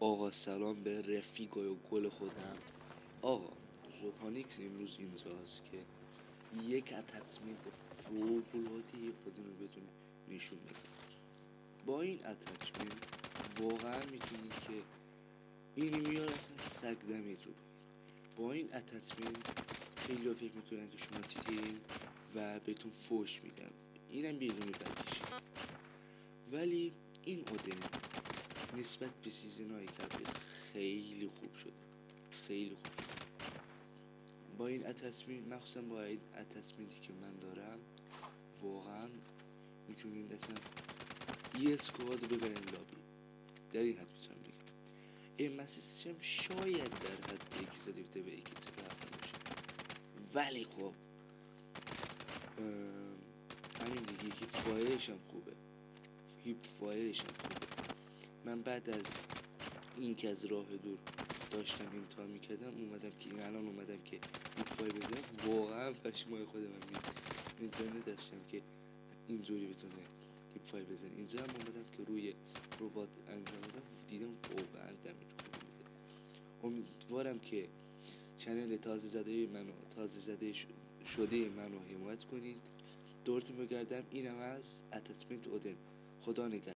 آقا سلام به رفیق و گل خودم. آقا زوکانیکس امروز اینجاست که یک اتچمنت فوق‌العاده خودم رو بهتون نشون بده. با این اتچمنت واقعا میتونید که این میار اصلا سگ دمیت رو بگیر. با این اتچمنت خیلی فکر میکنن که شما چیزین و بهتون فوش میدن، اینم بدون بدیشه. ولی این اودن نسبت به سیزن‌های قبل خیلی خوب شد، خیلی خوب شد. با این اتچمنت، مخصوصا با این اتچمنتی که من دارم، واقعا میتونین اصلا یه اسکواد رو ببرین لابی. در این حد میتونم بگم این مسیجش هم شاید در حد یکی زدیفته به یکی رفتن باشه، ولی خب همین دیگه هیپ فایرش هم خوبه، هیپ فایرش هم خوبه. من بعد از این که از راه دور داشتم امتحان میکردم الان اومدم که هیپ فایر بزنم، واقعا پشمای خودم میزنه داشتم که اینجوری بتونه هیپ فایر بزنم. اینجا هم اومدم که روی ربات انجام دادم، دیدم واقعا دمیج خوبی بوده. امیدوارم که چنل تازه زده شده منو حمایت کنید. دورتون بگردم. اینم از اتچمنت اودن. خدا نگهدار.